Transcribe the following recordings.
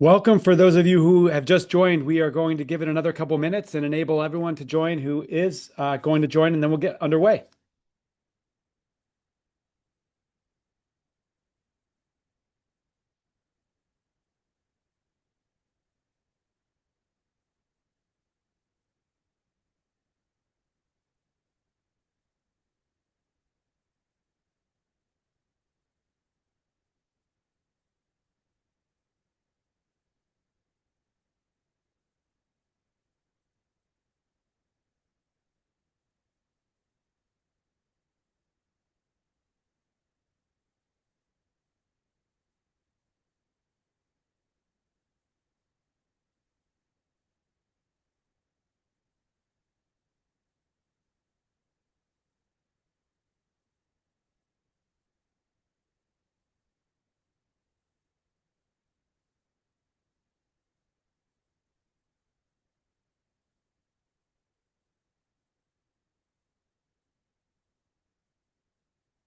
Welcome. For those of you who have just joined, we are going to give it another couple minutes and enable everyone to join who is going to join, and then we'll get underway.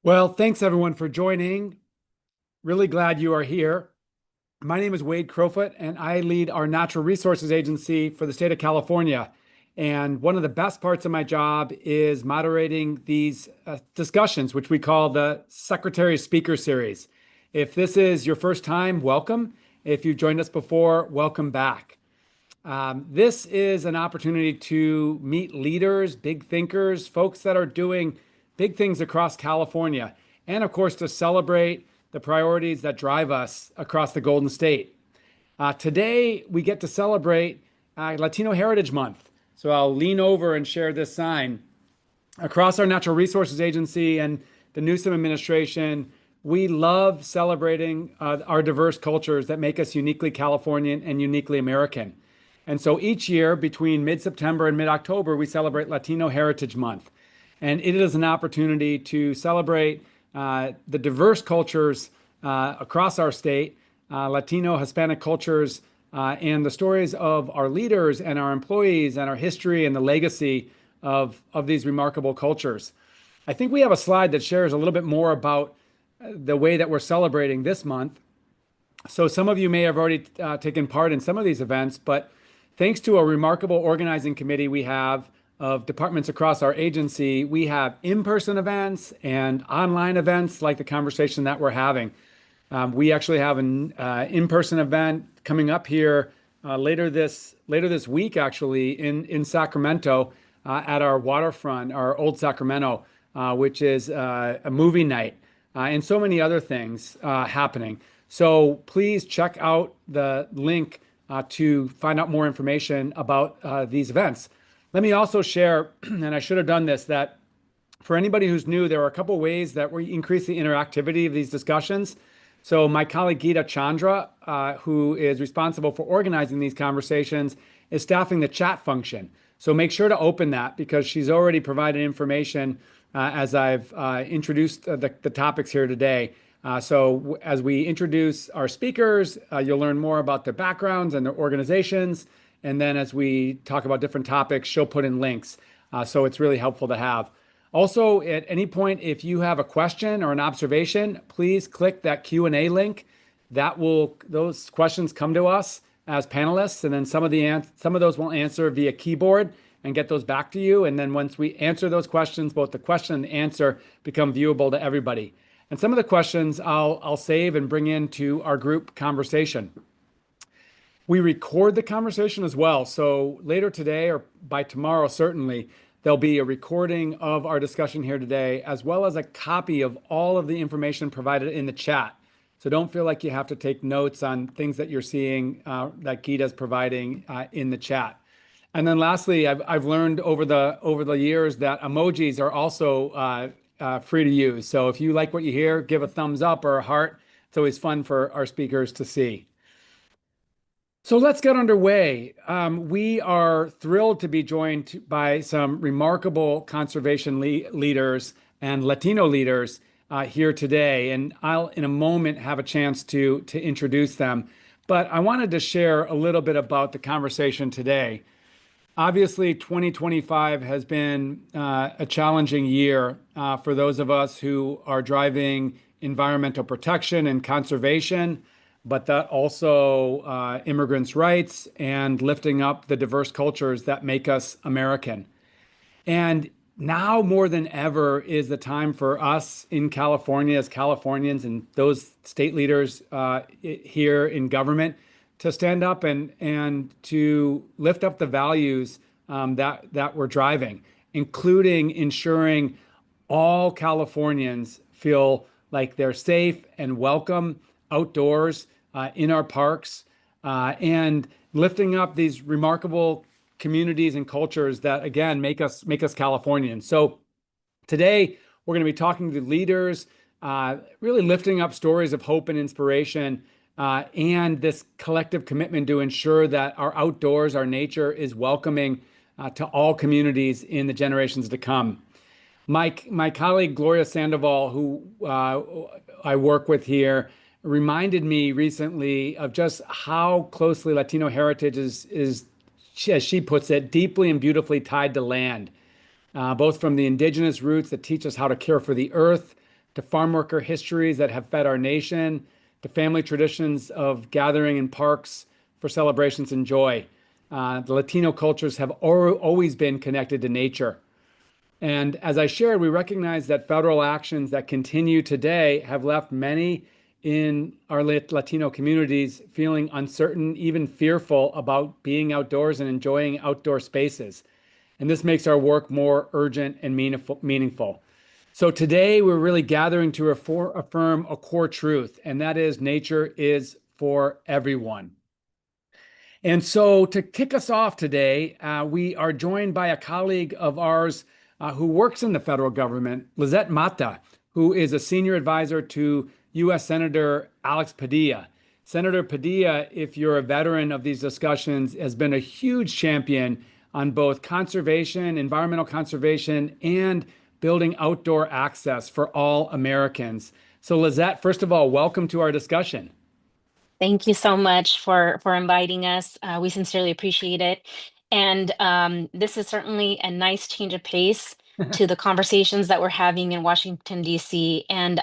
Well, thanks everyone for joining. Really glad you are here. My name is Wade Crowfoot, and I lead our natural resources agency for the state of California. And one of the best parts of my job is moderating these discussions, which we call the Secretary Speaker Series. If this is your first time, welcome. If you've joined us before, welcome back. This is an opportunity to meet leaders, big thinkers, folks that are doing big things across California, and of course, to celebrate the priorities that drive us across the Golden State. Today, we get to celebrate Latino Heritage Month. So I'll lean over and share this sign. Across our Natural Resources Agency and the Newsom administration, we love celebrating our diverse cultures that make us uniquely Californian and uniquely American. And so each year between mid-September and mid-October, we celebrate Latino Heritage Month. And it is an opportunity to celebrate the diverse cultures across our state, Latino, Hispanic cultures, and the stories of our leaders and our employees and our history and the legacy of these remarkable cultures. I think we have a slide that shares a little bit more about the way that we're celebrating this month. So some of you may have already taken part in some of these events, but thanks to a remarkable organizing committee we have of departments across our agency, we have in-person events and online events like the conversation that we're having. We actually have an in-person event coming up here later this week, actually in Sacramento at our waterfront, our Old Sacramento, which is a movie night, and so many other things happening. So please check out the link to find out more information about these events. Let me also share, and I should have done this, that for anybody who's new, there are a couple ways that we increase the interactivity of these discussions. So my colleague Geeta Chandra, who is responsible for organizing these conversations, is staffing the chat function. So make sure to open that because she's already provided information as I've introduced the topics here today. So as we introduce our speakers, you'll learn more about their backgrounds and their organizations. And then as we talk about different topics, she'll put in links. So it's really helpful to have. Also, at any point, if you have a question or an observation, please click that Q&A link. Those questions come to us as panelists, and then some of those we'll answer via keyboard and get those back to you. And then once we answer those questions, both the question and the answer become viewable to everybody. And some of the questions I'll save and bring into our group conversation. We record the conversation as well. So later today or by tomorrow, certainly, there'll be a recording of our discussion here today, as well as a copy of all of the information provided in the chat. So don't feel like you have to take notes on things that you're seeing that Geeta's providing in the chat. And then lastly, I've learned over the years that emojis are also free to use. So if you like what you hear, give a thumbs up or a heart. It's always fun for our speakers to see. So let's get underway. We are thrilled to be joined by some remarkable conservation leaders and Latino leaders here today. And I'll, in a moment, have a chance to introduce them. But I wanted to share a little bit about the conversation today. Obviously, 2025 has been a challenging year for those of us who are driving environmental protection and conservation. but that also immigrants' rights and lifting up the diverse cultures that make us American. And now more than ever is the time for us in California as Californians and those state leaders here in government to stand up and to lift up the values that we're driving, including ensuring all Californians feel like they're safe and welcome outdoors in our parks and lifting up these remarkable communities and cultures that again make us Californians. So today we're going to be talking to leaders, really lifting up stories of hope and inspiration, and this collective commitment to ensure that our outdoors, our nature is welcoming to all communities in the generations to come. My colleague Gloria Sandoval, who I work with here, reminded me recently of just how closely Latino heritage is, as she puts it, deeply and beautifully tied to land, both from the indigenous roots that teach us how to care for the earth, to farm worker histories that have fed our nation, to family traditions of gathering in parks for celebrations and joy. The Latino cultures have always been connected to nature. And as I shared, we recognize that federal actions that continue today have left many in our Latino communities feeling uncertain, even fearful about being outdoors and enjoying outdoor spaces. And this makes our work more urgent and meaningful. So today we're really gathering to affirm a core truth, and that is nature is for everyone. And so to kick us off today, we are joined by a colleague of ours who works in the federal government, Lizette Mata, who is a senior advisor to U.S. Senator Alex Padilla. Senator Padilla, if you're a veteran of these discussions, has been a huge champion on both conservation, environmental conservation, and building outdoor access for all Americans. So Lizette, first of all, welcome to our discussion. Thank you so much for inviting us. We sincerely appreciate it. And this is certainly a nice change of pace to the conversations that we're having in Washington, D.C. And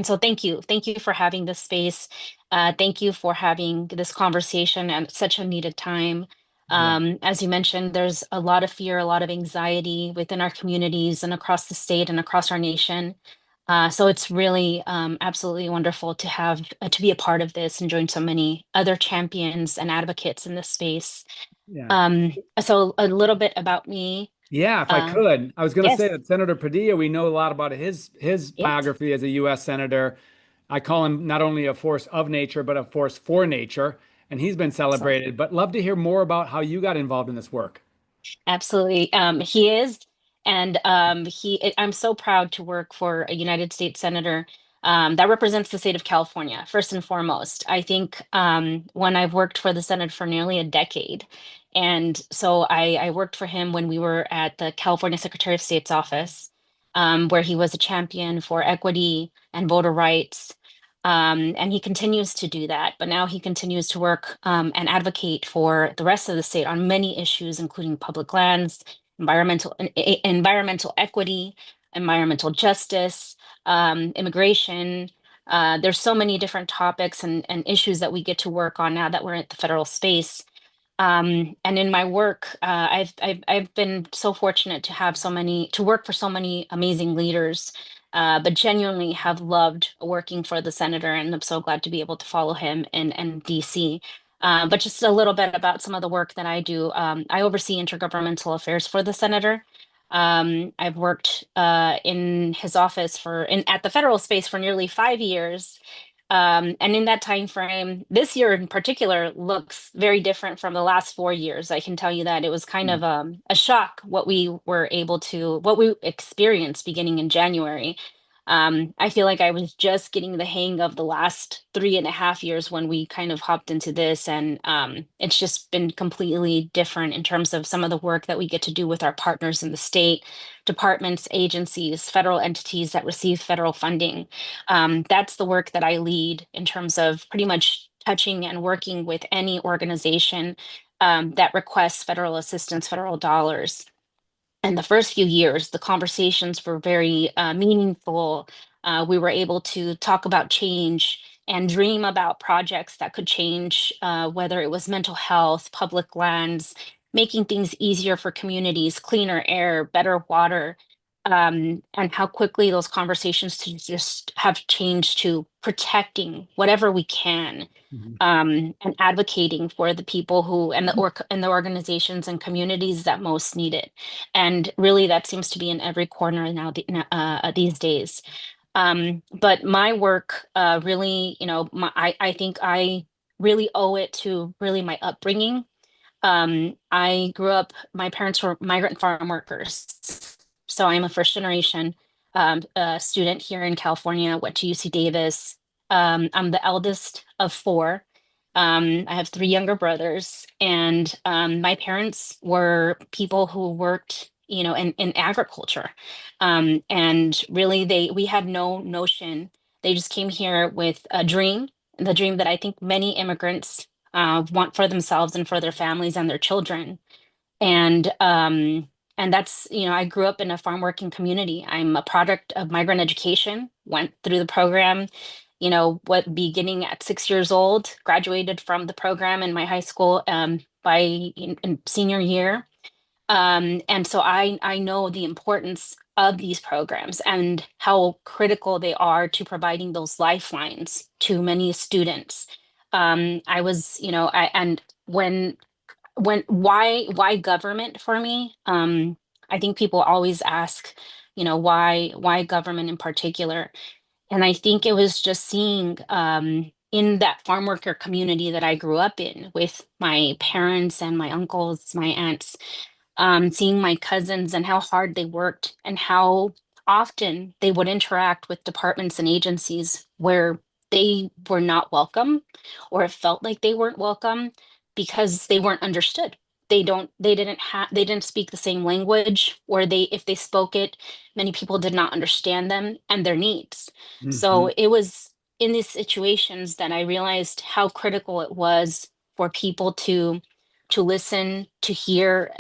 so thank you for having this space. Thank you for having this conversation at such a needed time. Yeah. As you mentioned, there's a lot of fear, a lot of anxiety within our communities and across the state and across our nation. So it's really absolutely wonderful to have to be a part of this and join so many other champions and advocates in this space. Yeah. So a little bit about me. Yeah, if I Uh, could, I was going to say yes, that Senator Padilla, we know a lot about his yes, biography as a U.S. Senator. I call him not only a force of nature, but a force for nature, and he's been excellent. celebrated. But love to hear more about how you got involved in this work. Absolutely. He is. And I'm so proud to work for a United States Senator that represents the state of California, first and foremost. I think when I've worked for the Senate for nearly a decade. And so I worked for him when we were at the California Secretary of State's office, where he was a champion for equity and voter rights. And he continues to do that, but now he continues to work and advocate for the rest of the state on many issues, including public lands, environmental equity, environmental justice, immigration. There's so many different topics and issues that we get to work on now that we're at the federal space. And in my work, I've been so fortunate to have to work for so many amazing leaders, but genuinely have loved working for the senator, and I'm so glad to be able to follow him in DC. But just a little bit about some of the work that I do. I oversee intergovernmental affairs for the senator. I've worked in his office at the federal space for nearly 5 years. And in that time frame, this year in particular looks very different from the last 4 years. I can tell you that it was kind of a shock what we experienced beginning in January. I feel like I was just getting the hang of the last 3.5 years when we kind of hopped into this, and it's just been completely different in terms of some of the work that we get to do with our partners in the state, departments, agencies, federal entities that receive federal funding. That's the work that I lead in terms of pretty much touching and working with any organization that requests federal assistance, federal dollars. And the first few years, the conversations were very meaningful. We were able to talk about change and dream about projects that could change, whether it was mental health, public lands, making things easier for communities, cleaner air, better water, and how quickly those conversations to just have changed to protecting whatever we can, Mhm. and advocating for the people who and the organizations and communities that most need it. And really, that seems to be in every corner now these days. But my work, really, I think I really owe it to really my upbringing. I grew up, my parents were migrant farm workers. So I'm a first generation student here in California, went to UC Davis. I'm the eldest of four. I have three younger brothers, and my parents were people who worked, in agriculture. And really, we had no notion. They just came here with a dream, the dream that I think many immigrants want for themselves and for their families and their children. And that's, I grew up in a farm working community. I'm a product of migrant education, went through the program, what beginning at 6 years old, graduated from the program in my high school by in senior year. And so I know the importance of these programs and how critical they are to providing those lifelines to many students. I was, and why government for me? I think people always ask, why government in particular? And I think it was just seeing, in that farm worker community that I grew up in with my parents and my uncles, my aunts, seeing my cousins and how hard they worked and how often they would interact with departments and agencies where they were not welcome, or it felt like they weren't welcome because they weren't understood. They didn't speak the same language, or if they spoke it, many people did not understand them and their needs. So Mhm. it was in these situations that I realized how critical it was for people to listen, to hear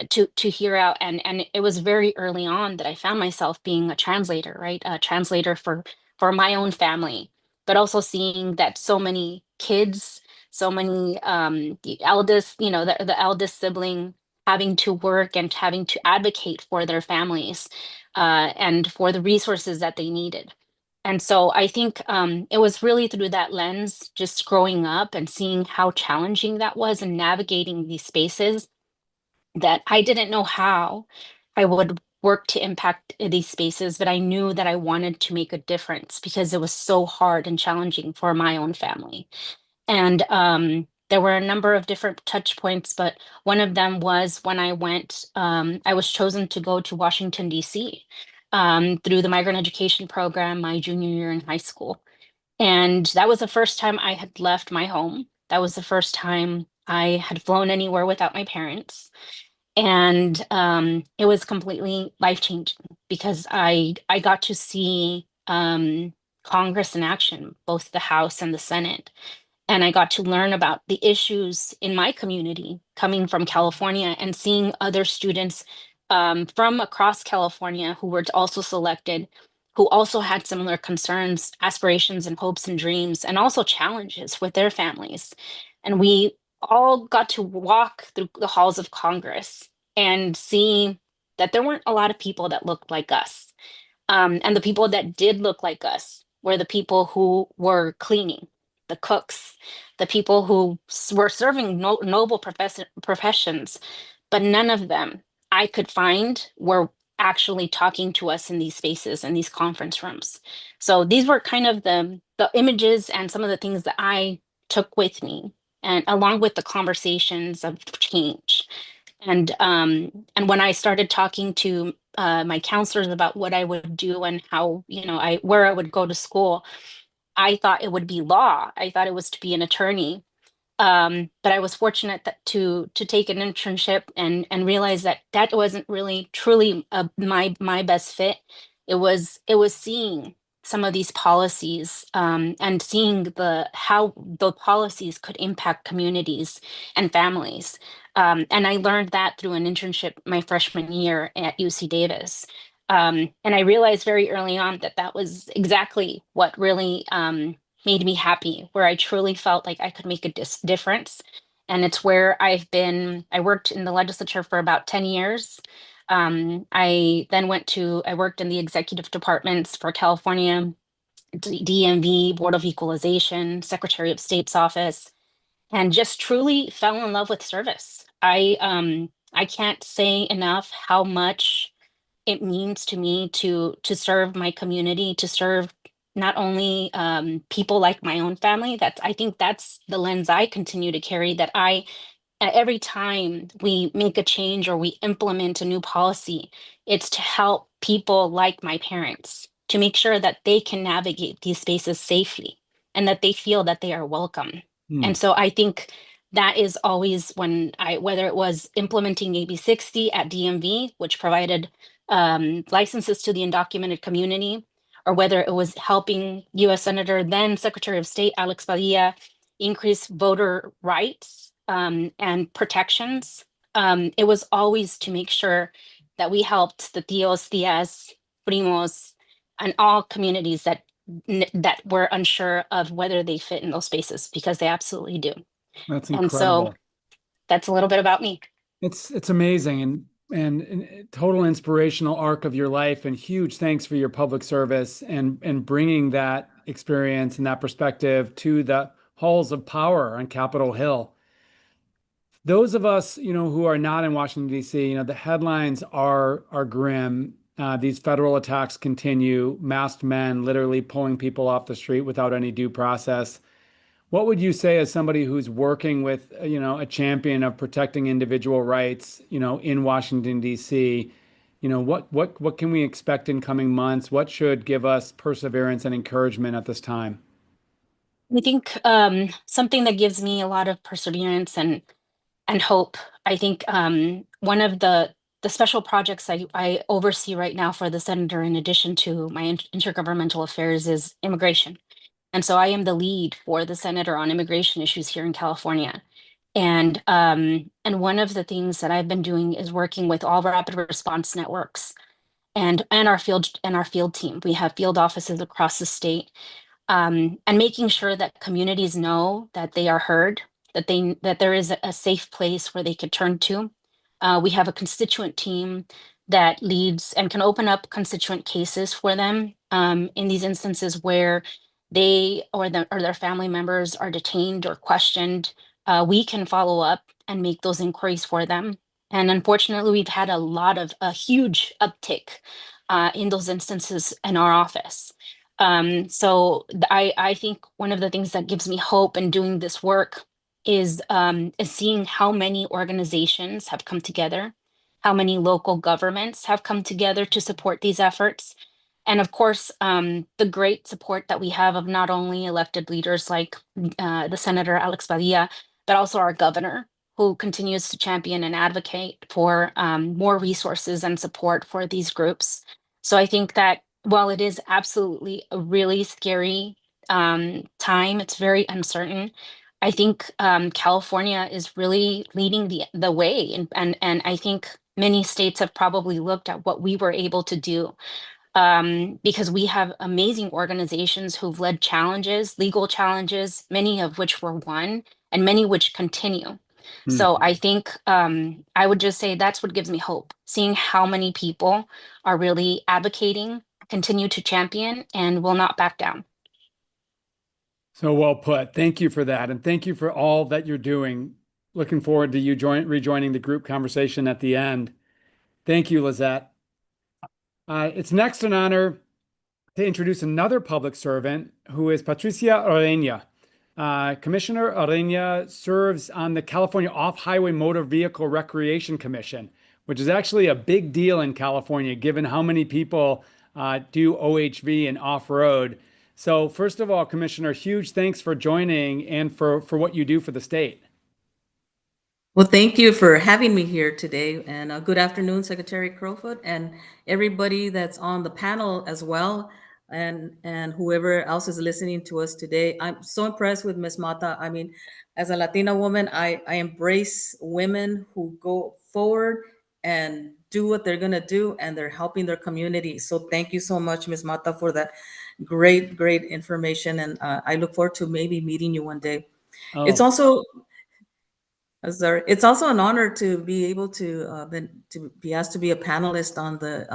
out. And it was very early on that I found myself being a translator, right? A translator for my own family, but also seeing that so many kids, so many, the eldest sibling having to work and having to advocate for their families, and for the resources that they needed. And so I think, it was really through that lens, just growing up and seeing how challenging that was and navigating these spaces, that I didn't know how I would work to impact these spaces, but I knew that I wanted to make a difference because it was so hard and challenging for my own family. And there were a number of different touch points, but one of them was when I was chosen to go to Washington, D.C. Through the migrant education program my junior year in high school. And that was the first time I had left my home. That was the first time I had flown anywhere without my parents. And it was completely life changing because I got to see, Congress in action, both the House and the Senate, and I got to learn about the issues in my community coming from California and seeing other students, from across California who were also selected, who also had similar concerns, aspirations, and hopes and dreams, and also challenges with their families. And we all got to walk through the halls of Congress and see that there weren't a lot of people that looked like us. And the people that did look like us were the people who were cleaning, the cooks, the people who were serving noble professions, but none of them I could find were actually talking to us in these spaces and these conference rooms. So these were kind of the images and some of the things that I took with me, and along with the conversations of change. And when I started talking to, my counselors about what I would do and how, where I would go to school, I thought it would be law. I thought it was to be an attorney. But I was fortunate to take an internship and realize that that wasn't really truly, my best fit. It was seeing some of these policies, and seeing how the policies could impact communities and families. And I learned that through an internship my freshman year at UC Davis. And I realized very early on that that was exactly what really, made me happy, where I truly felt like I could make a difference. And it's where I worked in the legislature for about 10 years. I worked in the executive departments for California, DMV, Board of Equalization, Secretary of State's office, and just truly fell in love with service. I can't say enough how much it means to me to serve my community, to serve not only people like my own family. That's I think that's the lens I continue to carry. That I every time we make a change or we implement a new policy, it's to help people like my parents to make sure that they can navigate these spaces safely and that they feel that they are welcome. Hmm. And so I think that is always whether it was implementing AB 60 at DMV, which provided licenses to the undocumented community, or whether it was helping US Senator, then Secretary of State Alex Padilla, increase voter rights and protections. It was always to make sure that we helped the tios, tias, primos, and all communities that were unsure of whether they fit in those spaces, because they absolutely do. That's And so incredible. that's a little bit about me. It's amazing and a total inspirational arc of your life, and huge thanks for your public service and bringing that experience and that perspective to the halls of power on Capitol Hill. Those of us, who are not in Washington, D.C., the headlines are grim. These federal attacks continue, masked men literally pulling people off the street without any due process. What would you say as somebody who's working with, a champion of protecting individual rights, in Washington, D.C.? What can we expect in coming months? What should give us perseverance and encouragement at this time? I think something that gives me a lot of perseverance and hope. I think one of the special projects I oversee right now for the senator, in addition to my intergovernmental affairs, is immigration. And so I am the lead for the senator on immigration issues here in California. And one of the things that I've been doing is working with all rapid response networks and our field team. We have field offices across the state, and making sure that communities know that they are heard, that there is a safe place where they could turn to. We have a constituent team that leads and can open up constituent cases for them in these instances where they or their family members are detained or questioned. We can follow up and make those inquiries for them. And unfortunately, we've had a huge uptick in those instances in our office. I think one of the things that gives me hope in doing this work is seeing how many organizations have come together, how many local governments have come together to support these efforts, and of course, the great support that we have of not only elected leaders like the Senator Alex Padilla, but also our governor, who continues to champion and advocate for more resources and support for these groups. So I think that while it is absolutely a really scary time, it's very uncertain. I think California is really leading the way, and I think many states have probably looked at what we were able to do, because we have amazing organizations who've led challenges, legal challenges, many of which were won, and many which continue. So Hmm. I think I would just say that's what gives me hope, seeing how many people are really advocating, continue to champion, and will not back down. So well put. Thank you for that. And thank you for all that you're doing. Looking forward to you rejoining the group conversation at the end. Thank you, Lizette. It's next an honor to introduce another public servant who is Patricia Orena. Commissioner Orena serves on the California Off-Highway Motor Vehicle Recreation Commission, which is actually a big deal in California, given how many people do OHV and off-road. So first of all, Commissioner, huge thanks for joining and for what you do for the state. Well, thank you for having me here today, and good afternoon, Secretary Crowfoot, and everybody that's on the panel as well, and whoever else is listening to us today. I'm so impressed with Ms. Mata. I mean, as a Latina woman, I embrace women who go forward and do what they're going to do, and they're helping their community. So thank you so much, Ms. Mata, for that great information. And I look forward to maybe meeting you one day. It's Oh, also sorry. It's also an honor to be able to be asked to be a panelist on the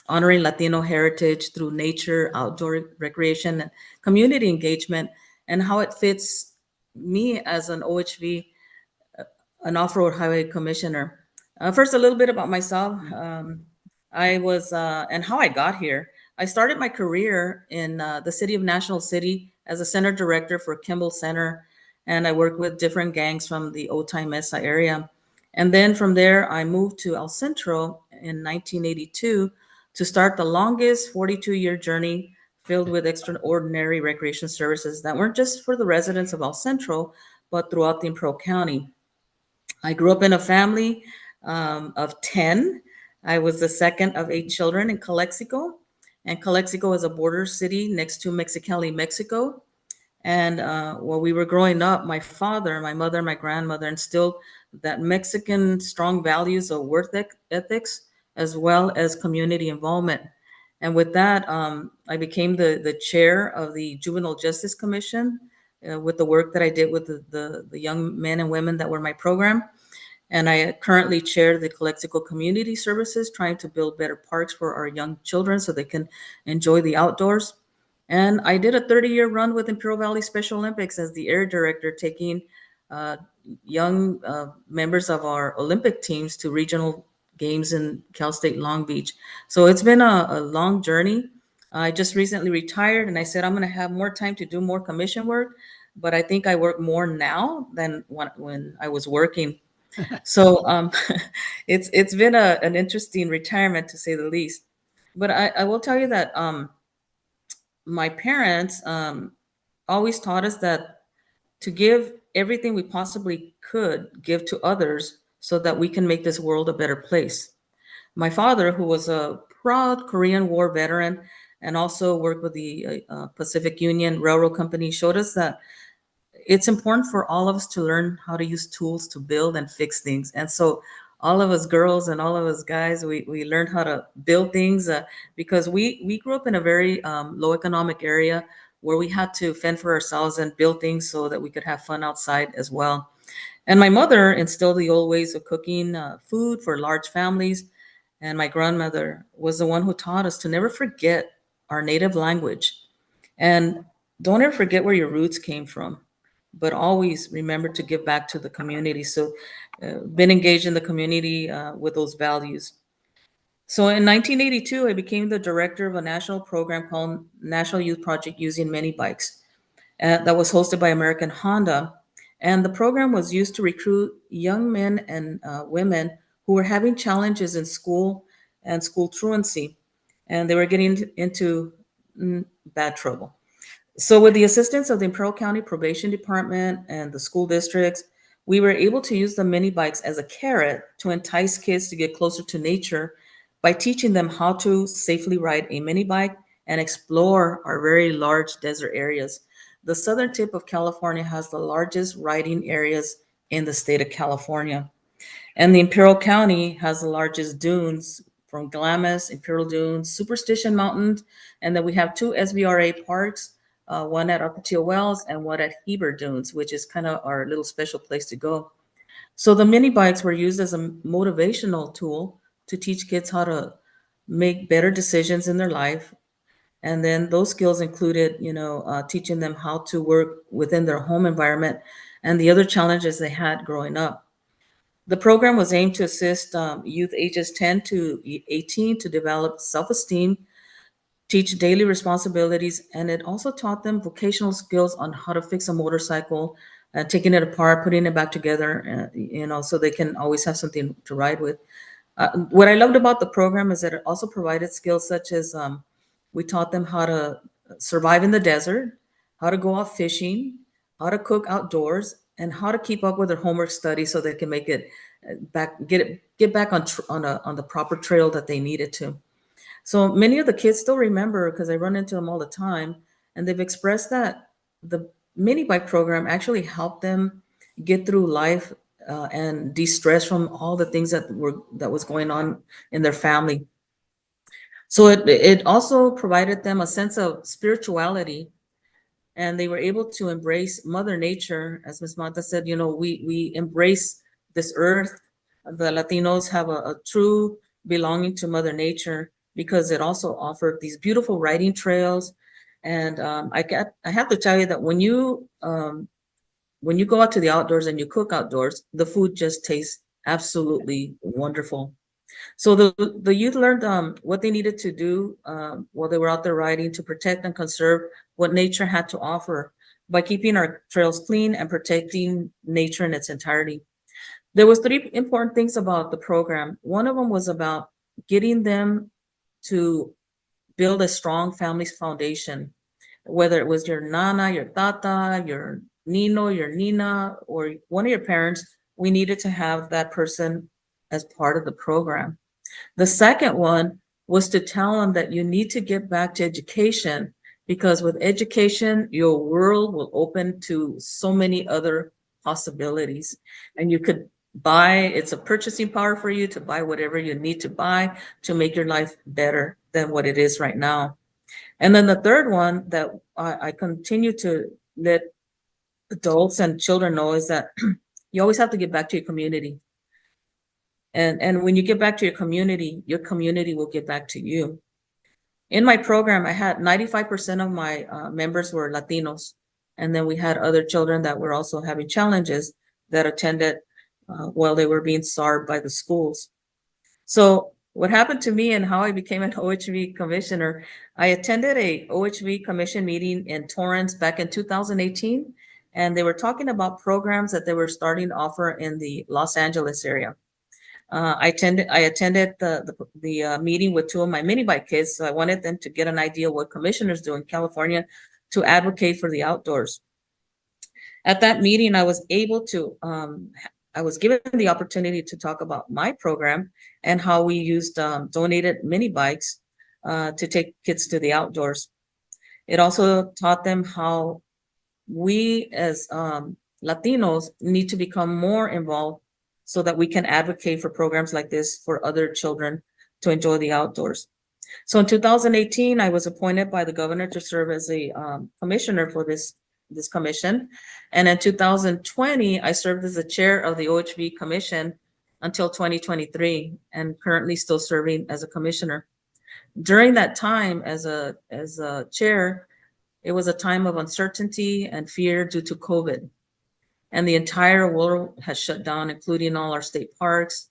honoring Latino heritage through nature, outdoor recreation, and community engagement, and how it fits me as an OHV, an off-road highway commissioner. First, a little bit about myself. I was and how I got here. I started my career in the city of National City as a center director for Kimball Center, and I worked with different gangs from the Otay Mesa area. And then from there, I moved to El Centro in 1982 to start the longest 42-year journey filled with extraordinary recreation services that weren't just for the residents of El Centro, but throughout the Imperial County. I grew up in a family of 10. I was the second of 8 children in Calexico. And Calexico is a border city next to Mexicali, Mexico. And while we were growing up, my father, my mother, my grandmother instilled that Mexican strong values of ethics, as well as community involvement. And with that, I became the chair of the Juvenile Justice Commission with the work that I did with the young men and women that were my program. And I currently chair the Calexico Community Services, trying to build better parks for our young children so they can enjoy the outdoors. And I did a 30-year run with Imperial Valley Special Olympics as the air director, taking uh, young members of our Olympic teams to regional games in Cal State Long Beach. So it's been a long journey. I just recently retired, and I said I'm going to have more time to do more commission work, but I think I work more now than when I was working. So it's been an interesting retirement, to say the least. But I will tell you that my parents always taught us that to give everything we possibly could give to others so that we can make this world a better place. My father, who was a proud Korean War veteran and also worked with the Pacific Union Railroad Company, showed us that it's important for all of us to learn how to use tools to build and fix things. And so all of us girls and all of us guys, we learned how to build things because we grew up in a very low economic area where we had to fend for ourselves and build things so that we could have fun outside as well. And my mother instilled the old ways of cooking food for large families. And my grandmother was the one who taught us to never forget our native language. And don't ever forget where your roots came from, but always remember to give back to the community. So, been engaged in the community with those values. So, in 1982, I became the director of a national program called National Youth Project Using Mini Bikes that was hosted by American Honda. And the program was used to recruit young men and women who were having challenges in school and school truancy, and they were getting into bad trouble. So, with the assistance of the Imperial County Probation Department and the school districts, we were able to use the mini bikes as a carrot to entice kids to get closer to nature by teaching them how to safely ride a mini bike and explore our very large desert areas. The southern tip of California has the largest riding areas in the state of California. And the Imperial County has the largest dunes from Glamis, Imperial Dunes, Superstition Mountain, and then we have two SVRA parks, one at Ocotillo Wells and one at Heber Dunes, which is kind of our little special place to go. So the mini bikes were used as a motivational tool to teach kids how to make better decisions in their life. And then those skills included, teaching them how to work within their home environment and the other challenges they had growing up. The program was aimed to assist youth ages 10 to 18 to develop self-esteem, teach daily responsibilities, and it also taught them vocational skills on how to fix a motorcycle, taking it apart, putting it back together, so they can always have something to ride with. What I loved about the program is that it also provided skills such as we taught them how to survive in the desert, how to go out fishing, how to cook outdoors, and how to keep up with their homework study so they can make it get back on the proper trail that they needed to. So many of the kids still remember because I run into them all the time, and they've expressed that the mini bike program actually helped them get through life and de-stress from all the things that was going on in their family. So it also provided them a sense of spirituality, and they were able to embrace Mother Nature. As Ms. Mata said, we embrace this earth. The Latinos have a true belonging to Mother Nature because it also offered these beautiful riding trails. And I have to tell you that when you go out to the outdoors and you cook outdoors, the food just tastes absolutely wonderful. So the youth learned what they needed to do while they were out there riding to protect and conserve what nature had to offer by keeping our trails clean and protecting nature in its entirety. There was three important things about the program. One of them was about getting them to build a strong family foundation, whether it was your nana, your tata, your nino, your nina, or one of your parents. We needed to have that person as part of the program. The second one was to tell them that you need to get back to education, because with education, your world will open to so many other possibilities. And you could it's a purchasing power for you to buy whatever you need to buy to make your life better than what it is right now. And then the third one that I continue to let adults and children know is that you always have to get back to your community. And when you get back to your community will get back to you. In my program, I had 95% of my members were Latinos. And then we had other children that were also having challenges that attended while they were being starved by the schools. So what happened to me and how I became an OHV commissioner, I attended a OHV commission meeting in Torrance back in 2018. And they were talking about programs that they were starting to offer in the Los Angeles area. I attended the meeting with two of my mini bike kids. So I wanted them to get an idea what commissioners do in California to advocate for the outdoors. At that meeting, I was given the opportunity to talk about my program and how we used donated mini bikes to take kids to the outdoors. It also taught them how we as Latinos need to become more involved so that we can advocate for programs like this for other children to enjoy the outdoors. So in 2018, I was appointed by the governor to serve as a commissioner for this commission. And in 2020, I served as the chair of the OHV commission until 2023, and currently still serving as a commissioner. During that time as a chair, it was a time of uncertainty and fear due to COVID. And the entire world has shut down, including all our state parks.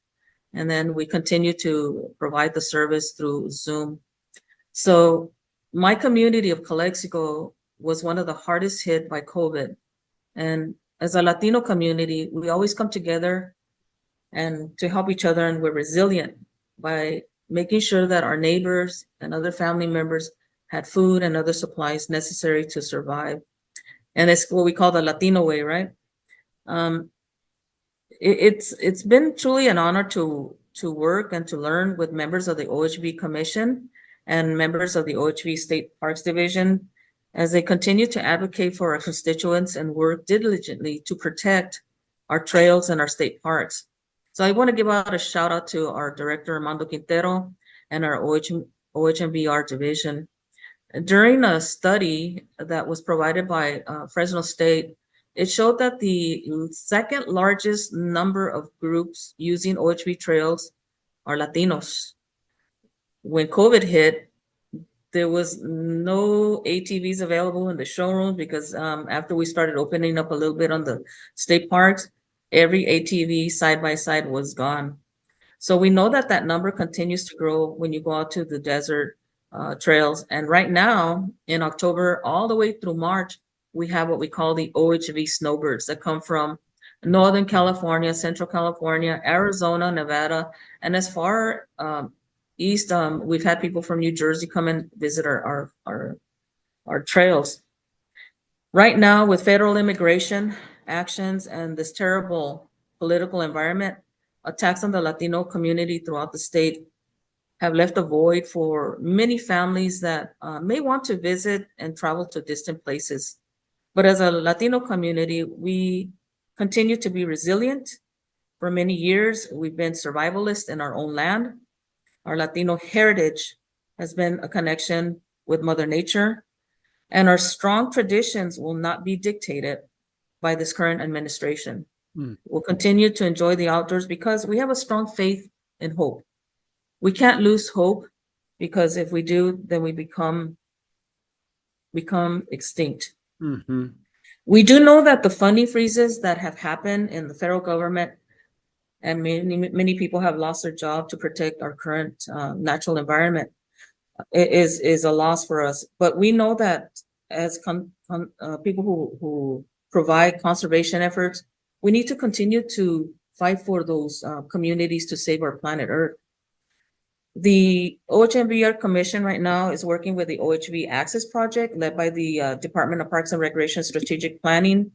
And then we continue to provide the service through Zoom. So my community of Calexico was one of the hardest hit by COVID. And as a Latino community, we always come together and to help each other, and we're resilient by making sure that our neighbors and other family members had food and other supplies necessary to survive. And it's what we call the Latino way, right? It's been truly an honor to work and to learn with members of the OHV Commission and members of the OHV State Parks Division as they continue to advocate for our constituents and work diligently to protect our trails and our state parks. So I want to give out a shout out to our director, Armando Quintero, and our OHMBR division. During a study that was provided by Fresno State, it showed that the second largest number of groups using OHV trails are Latinos. When COVID hit, there was no ATVs available in the showroom because after we started opening up a little bit on the state parks, every ATV side by side was gone. So we know that that number continues to grow when you go out to the desert trails. And right now, in October, all the way through March, we have what we call the OHV snowbirds that come from Northern California, Central California, Arizona, Nevada, and as far east, we've had people from New Jersey come and visit our trails. Right now, with federal immigration actions and this terrible political environment, attacks on the Latino community throughout the state have left a void for many families that may want to visit and travel to distant places. But as a Latino community, we continue to be resilient For many years, we've been survivalists in our own land. Our Latino heritage has been a connection with Mother Nature, and our strong traditions will not be dictated by this current administration. Mm. We'll continue to enjoy the outdoors because we have a strong faith and hope. We can't lose hope, because if we do, then we become extinct. Mm-hmm. We do know that the funding freezes that have happened in the federal government, and many people have lost their job to protect our current natural environment, is a loss for us. But we know that as people who provide conservation efforts, we need to continue to fight for those communities to save our planet Earth. The OHMBR Commission right now is working with the OHV Access Project, led by the Department of Parks and Recreation Strategic Planning,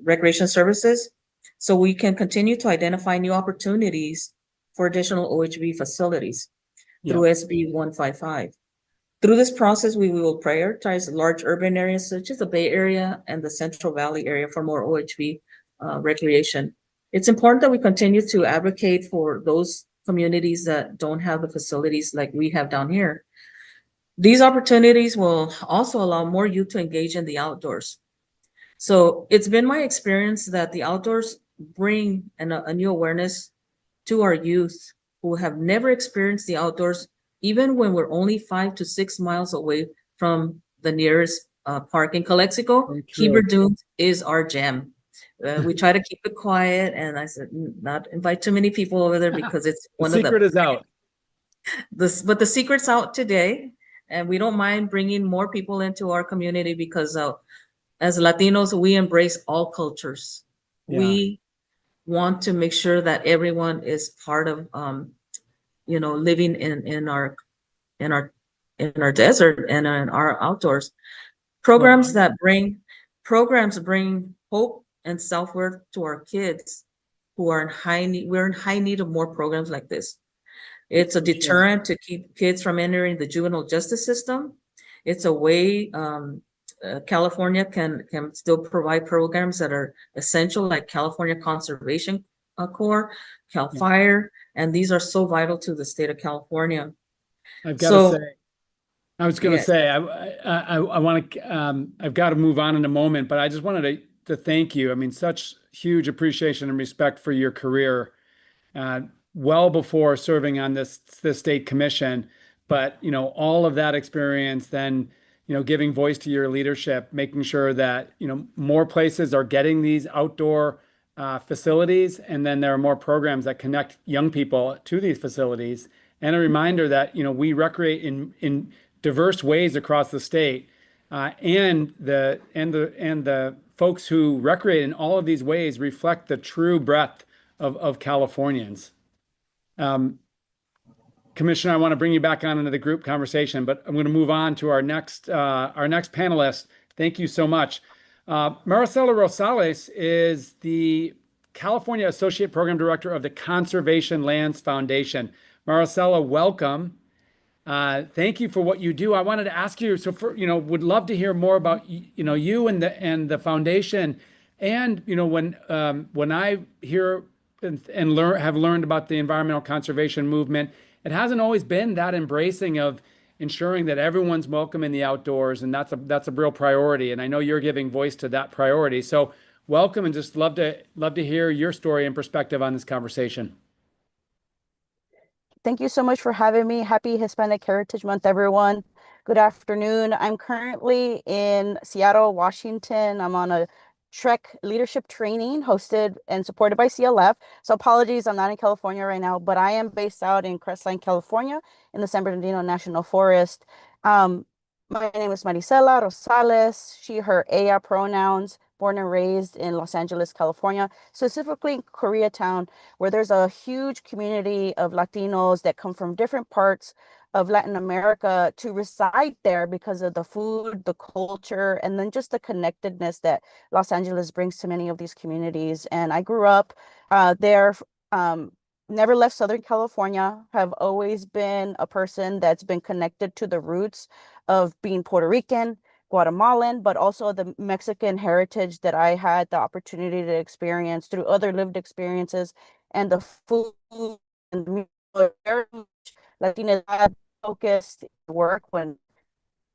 Recreation Services, so we can continue to identify new opportunities for additional OHV facilities through SB 155. Through this process, we will prioritize large urban areas such as the Bay Area and the Central Valley area for more OHV recreation. It's important that we continue to advocate for those communities that don't have the facilities like we have down here. These opportunities will also allow more youth to engage in the outdoors. So it's been my experience that the outdoors bring a new awareness to our youth who have never experienced the outdoors, even when we're only 5 to 6 miles away from the nearest park in Calexico. Heber Dunes is our jam. We try to keep it quiet, and I said not invite too many people over there because it's one of the secret is out. But the secret's out today, and we don't mind bringing more people into our community because as Latinos, we embrace all cultures. Yeah. We want to make sure that everyone is part of living in our desert and in our outdoors. Programs bring hope and self-worth to our kids who are in high need. We're in high need of more programs like this. It's a deterrent to keep kids from entering the juvenile justice system. It's a way California can still provide programs that are essential, like California Conservation Corps, CAL FIRE, and these are so vital to the state of California. I've got to say, I was going to say, I want to, I've got to move on in a moment, but I just wanted to thank you. I mean, such huge appreciation and respect for your career, well before serving on this state commission. But, all of that experience, then, giving voice to your leadership, making sure that, more places are getting these outdoor facilities, and then there are more programs that connect young people to these facilities. And a reminder that, we recreate in diverse ways across the state, and the folks who recreate in all of these ways reflect the true breadth of Californians. Commissioner, I want to bring you back on into the group conversation, but I'm going to move on to our next panelist. Thank you so much. Maricela Rosales is the California Associate Program Director of the Conservation Lands Foundation. Maricela, welcome. Thank you for what you do. I wanted to ask you, would love to hear more about, you and the foundation. And, when I hear and have learned about the environmental conservation movement, it hasn't always been that embracing of ensuring that everyone's welcome in the outdoors. And that's a real priority. And I know you're giving voice to that priority. So welcome, and just love to hear your story and perspective on this conversation. Thank you so much for having me. Happy Hispanic Heritage Month, everyone. Good afternoon. I'm currently in Seattle, Washington. I'm on a Trek leadership training hosted and supported by CLF. So apologies, I'm not in California right now, but I am based out in Crestline, California, in the San Bernardino National Forest. My name is Maricela Rosales, she, her, ella pronouns, born and raised in Los Angeles, California, specifically in Koreatown, where there's a huge community of Latinos that come from different parts of Latin America to reside there because of the food, the culture, and then just the connectedness that Los Angeles brings to many of these communities. And I grew up there, never left Southern California, have always been a person that's been connected to the roots of being Puerto Rican, Guatemalan, but also the Mexican heritage that I had the opportunity to experience through other lived experiences, and the food and the music were very much Latina focused work when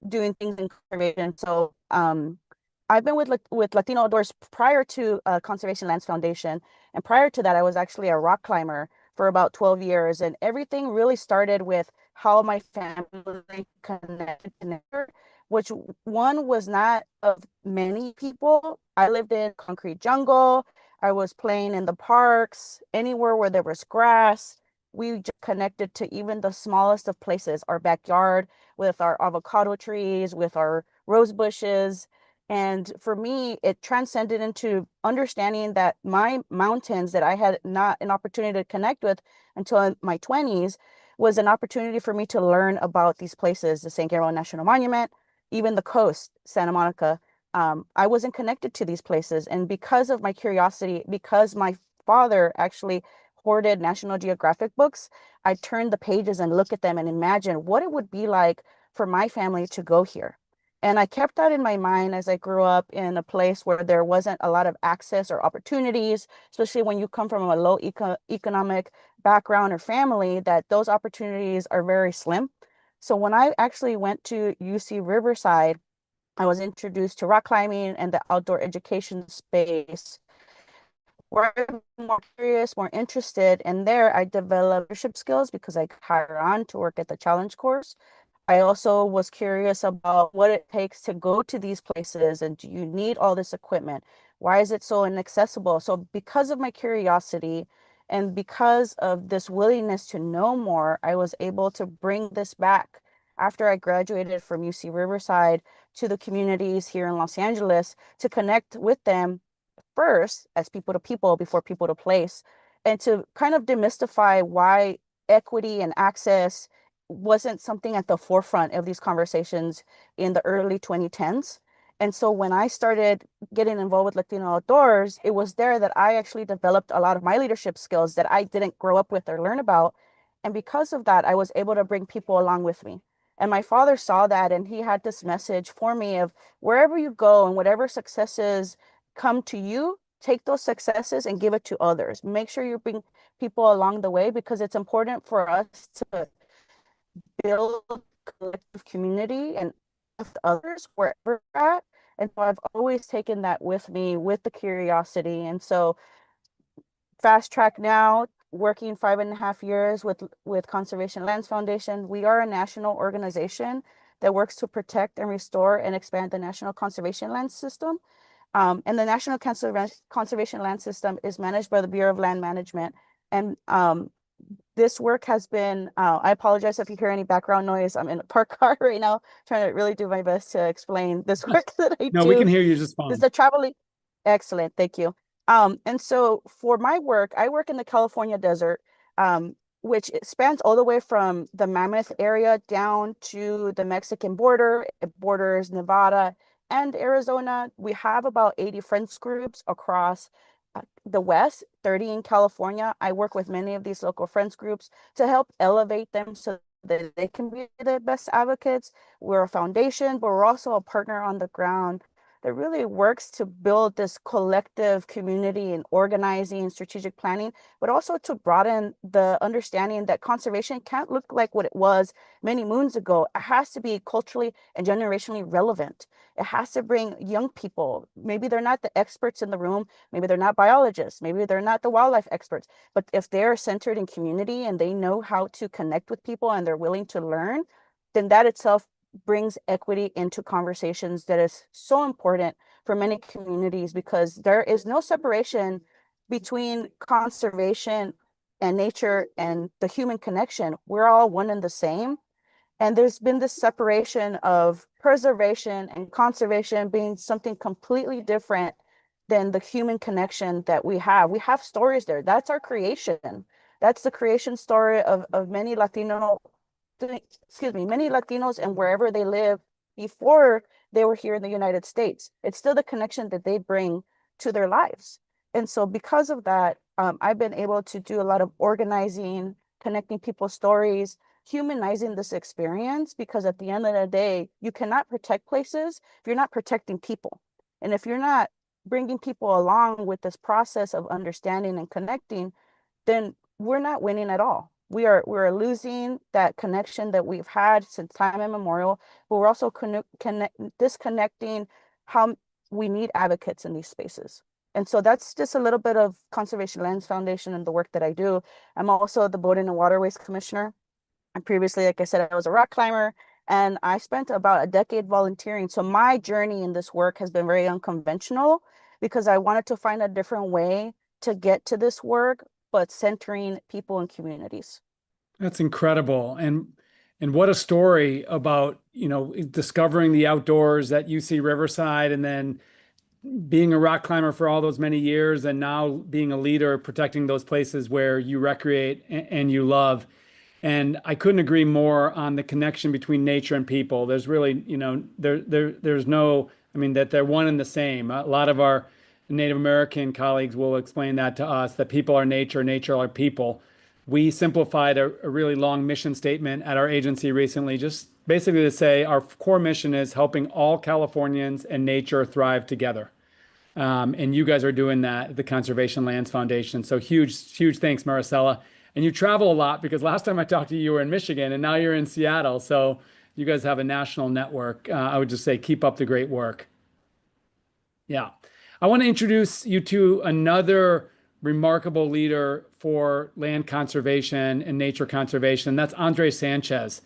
doing things in conservation. So I've been with Latino Outdoors prior to Conservation Lands Foundation, and prior to that, I was actually a rock climber for about 12 years, and everything really started with how my family connected together, which one was not of many people. I lived in concrete jungle. I was playing in the parks, anywhere where there was grass. We just connected to even the smallest of places, our backyard with our avocado trees, with our rose bushes. And for me, it transcended into understanding that my mountains that I had not an opportunity to connect with until in my 20s was an opportunity for me to learn about these places, the San Gabriel National Monument, even the coast, Santa Monica. I wasn't connected to these places. And because of my curiosity, because my father actually hoarded National Geographic books, I turned the pages and look at them and imagine what it would be like for my family to go here. And I kept that in my mind as I grew up in a place where there wasn't a lot of access or opportunities, especially when you come from a low economic background or family, that those opportunities are very slim. So when I actually went to UC Riverside, I was introduced to rock climbing and the outdoor education space where I'm more curious, more interested. And there I developed leadership skills because I got hired on to work at the challenge course. I also was curious about what it takes to go to these places, and do you need all this equipment? Why is it so inaccessible? So because of my curiosity and because of this willingness to know more, I was able to bring this back after I graduated from UC Riverside to the communities here in Los Angeles to connect with them first as people to people before people to place, and to kind of demystify why equity and access wasn't something at the forefront of these conversations in the early 2010s. And so when I started getting involved with Latino Outdoors, it was there that I actually developed a lot of my leadership skills that I didn't grow up with or learn about. And because of that, I was able to bring people along with me. And my father saw that, and he had this message for me of wherever you go and whatever successes come to you, take those successes and give it to others. Make sure you bring people along the way, because it's important for us to build collective community and with others wherever we're at. And so I've always taken that with me with the curiosity. And so fast track now, working 5.5 years with Conservation Lands Foundation. We are a national organization that works to protect and restore and expand the national conservation land system. And the National Conservation Land System is managed by the Bureau of Land Management. And this work has been, I apologize if you hear any background noise. I'm in a park car right now, trying to really do my best to explain this work that I No, do. we can hear you just fine. This is a traveling. Excellent, thank you. And so for my work, I work in the California desert, which it spans all the way from the Mammoth area down to the Mexican border. It borders Nevada and Arizona. We have about 80 friends groups across the West, 30 in California. I work with many of these local friends groups to help elevate them so that they can be the best advocates. We're a foundation, but we're also a partner on the ground that really works to build this collective community and organizing and strategic planning, but also to broaden the understanding that conservation can't look like what it was many moons ago. It has to be culturally and generationally relevant. It has to bring young people. Maybe they're not the experts in the room, maybe they're not biologists, maybe they're not the wildlife experts, but if they're centered in community and they know how to connect with people and they're willing to learn, then that itself brings equity into conversations that is so important for many communities, because there is no separation between conservation and nature and the human connection. We're all one and the same. And there's been this separation of preservation and conservation being something completely different than the human connection that we have. We have stories there. That's our creation. That's the creation story of many many Latinos and wherever they live before they were here in the United States. It's still the connection that they bring to their lives. And so because of that, I've been able to do a lot of organizing, connecting people's stories, humanizing this experience, because at the end of the day, you cannot protect places if you're not protecting people. And if you're not bringing people along with this process of understanding and connecting, then we're not winning at all. We're losing that connection that we've had since time immemorial, but we're also disconnecting how we need advocates in these spaces. And so that's just a little bit of Conservation Lands Foundation and the work that I do. I'm also the Boating and Waterways Commissioner. And previously, like I said, I was a rock climber, and I spent about a decade volunteering. So my journey in this work has been very unconventional because I wanted to find a different way to get to this work, but centering people and communities. That's incredible. And what a story about, discovering the outdoors at UC Riverside, and then being a rock climber for all those many years, and now being a leader protecting those places where you recreate and you love. And I couldn't agree more on the connection between nature and people. There's really, there's no, I mean, that they're one and the same. A lot of our Native American colleagues will explain that to us, that people are nature, nature are people. We simplified a really long mission statement at our agency recently, just basically to say our core mission is helping all Californians and nature thrive together. And you guys are doing that at the Conservation Lands Foundation. So huge, huge thanks, Maricela. And you travel a lot, because last time I talked to you, you were in Michigan, and now you're in Seattle. So you guys have a national network. I would just say keep up the great work. Yeah. I want to introduce you to another remarkable leader for land conservation and nature conservation. That's Andre Sanchez.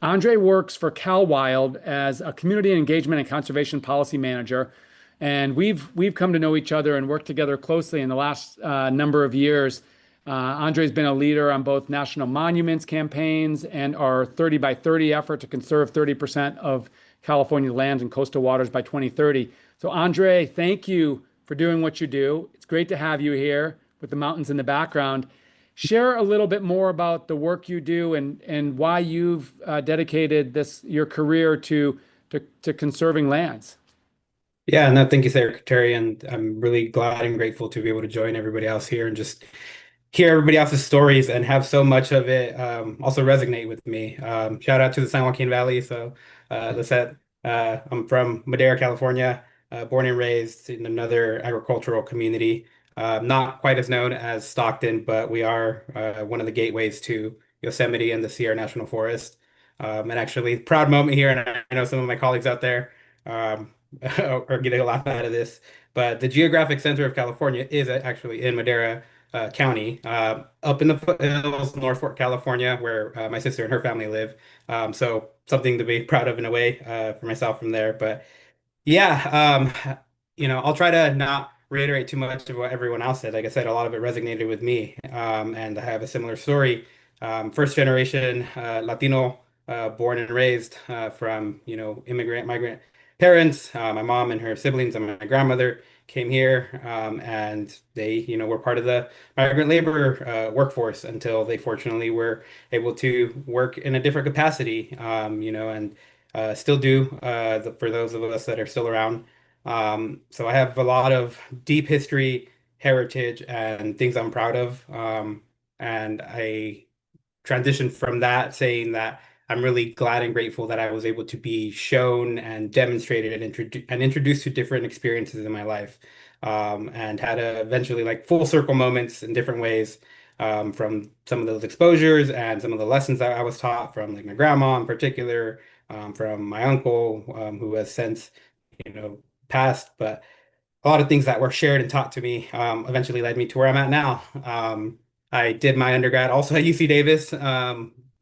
Andre works for Cal Wild as a community engagement and conservation policy manager. And we've come to know each other and worked together closely in the last number of years. Andre's been a leader on both national monuments campaigns and our 30 by 30 effort to conserve 30% of California lands and coastal waters by 2030. So Andre, thank you for doing what you do. It's great to have you here with the mountains in the background. Share a little bit more about the work you do and why you've dedicated your career to conserving lands. Yeah, no, thank you, Secretary. And I'm really glad and grateful to be able to join everybody else here and just hear everybody else's stories and have so much of it also resonate with me. Shout out to the San Joaquin Valley. So, the set, I'm from Madera, California, born and raised in another agricultural community. Not quite as known as Stockton, but we are one of the gateways to Yosemite and the Sierra National Forest. And actually, proud moment here, and I know some of my colleagues out there are getting a laugh out of this, but the geographic center of California is actually in Madera County, up in the foothills, North Fork, California, where my sister and her family live. So something to be proud of in a way for myself from there. But yeah, I'll try to not reiterate too much of what everyone else said. Like I said, a lot of it resonated with me, and I have a similar story. First generation Latino, born and raised from immigrant migrant parents. My mom and her siblings and my grandmother came here, and they were part of the migrant labor workforce until they fortunately were able to work in a different capacity, and still do for those of us that are still around. So I have a lot of deep history, heritage, and things I'm proud of. And I transition from that, saying that I'm really glad and grateful that I was able to be shown and demonstrated and introduced to different experiences in my life, and had a eventually like full circle moments in different ways, from some of those exposures and some of the lessons that I was taught from like my grandma in particular, from my uncle, who has since passed, but a lot of things that were shared and taught to me eventually led me to where I'm at now. I did my undergrad also at UC Davis,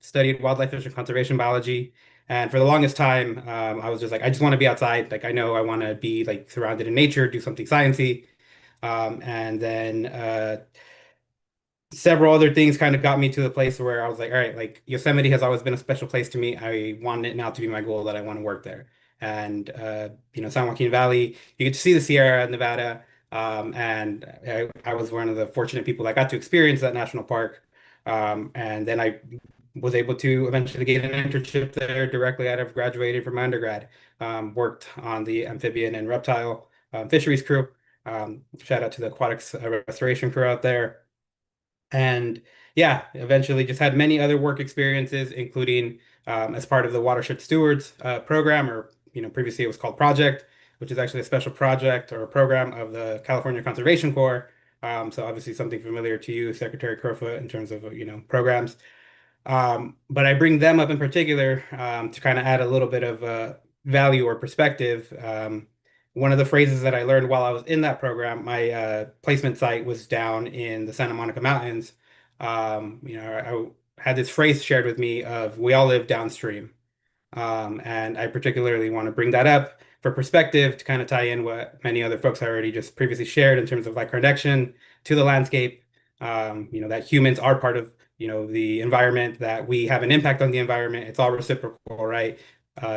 studied wildlife fish and conservation biology. And for the longest time, I was just like, I just want to be outside. Like, I know I want to be like surrounded in nature, do something sciencey. And then several other things kind of got me to the place where I was like, all right, like Yosemite has always been a special place to me. I want it now to be my goal that I want to work there. And San Joaquin Valley, you get to see the Sierra Nevada. And I was one of the fortunate people that got to experience that national park. And then I was able to eventually get an internship there directly out of graduated from my undergrad. Worked on the amphibian and reptile fisheries crew. Shout out to the aquatics restoration crew out there. And yeah, eventually just had many other work experiences, including as part of the Watershed Stewards program, or previously it was called Project, which is actually a special project or a program of the California Conservation Corps. So obviously something familiar to you, Secretary Crowfoot, in terms of programs. But I bring them up in particular to kind of add a little bit of value or perspective. One of the phrases that I learned while I was in that program, my placement site was down in the Santa Monica Mountains. I had this phrase shared with me of "we all live downstream." And I particularly want to bring that up for perspective to kind of tie in what many other folks already just previously shared in terms of like connection to the landscape. That humans are part of, the environment, that we have an impact on the environment. It's all reciprocal, right?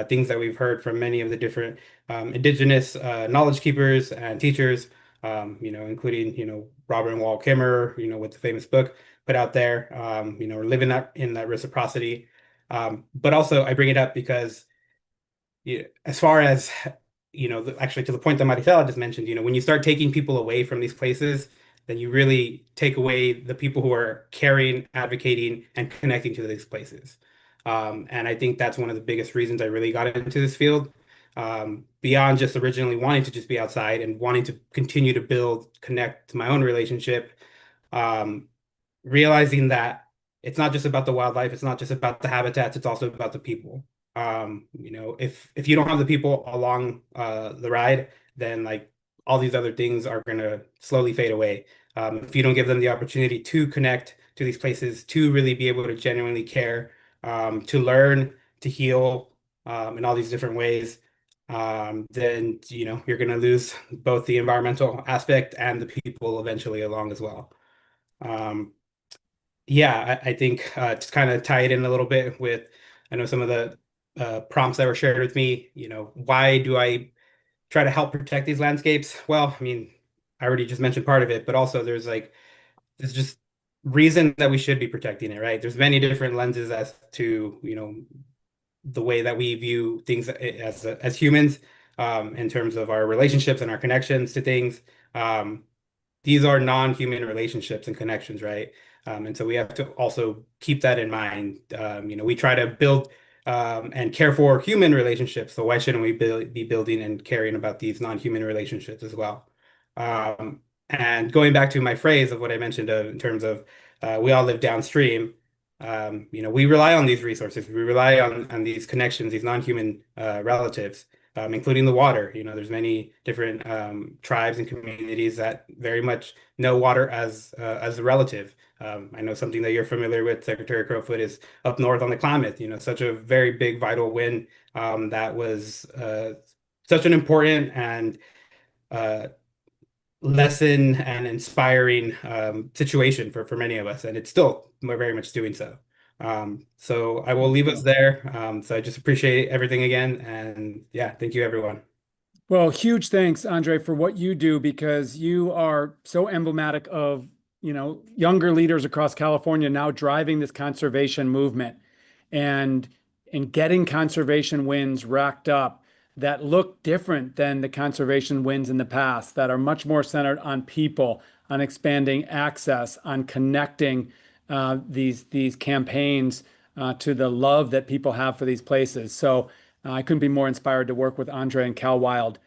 Things that we've heard from many of the different indigenous knowledge keepers and teachers, including, Robert and Walt Kimmer, with the famous book put out there, we're living that in that reciprocity. But also, I bring it up because as far as, actually to the point that Maricela just mentioned, when you start taking people away from these places, then you really take away the people who are caring, advocating, and connecting to these places. And I think that's one of the biggest reasons I really got into this field. Beyond just originally wanting to just be outside and wanting to continue to build, connect to my own relationship, um, realizing that it's not just about the wildlife, it's not just about the habitats, it's also about the people. If you don't have the people along the ride, then like all these other things are gonna slowly fade away. If you don't give them the opportunity to connect to these places, to really be able to genuinely care, to learn, to heal, in all these different ways, then you're gonna lose both the environmental aspect and the people eventually along as well. Um, yeah, I think to kind of tie it in a little bit with, I know some of the prompts that were shared with me, why do I try to help protect these landscapes? Well, I mean, I already just mentioned part of it, but also there's just reason that we should be protecting it, right? There's many different lenses as to, the way that we view things as humans, in terms of our relationships and our connections to things. Um, these are non-human relationships and connections, right? And so we have to also keep that in mind. We try to build and care for human relationships, so why shouldn't we be building and caring about these non-human relationships as well? And going back to my phrase of what I mentioned in terms of we all live downstream, we rely on these resources, we rely on these connections, these non-human relatives, including the water. There's many different tribes and communities that very much know water as a relative. I know something that you're familiar with, Secretary Crowfoot, is up north on the Klamath. Such a very big, vital win that was such an important and uh, lesson and inspiring situation for many of us, and it's still very much doing so. So I will leave us there. So I just appreciate everything again, and yeah, thank you, everyone. Well, huge thanks, Andre, for what you do, because you are so emblematic of, younger leaders across California now driving this conservation movement and getting conservation wins racked up that look different than the conservation wins in the past, that are much more centered on people, on expanding access, on connecting these campaigns to the love that people have for these places. So I couldn't be more inspired to work with Andre and Cal Wild.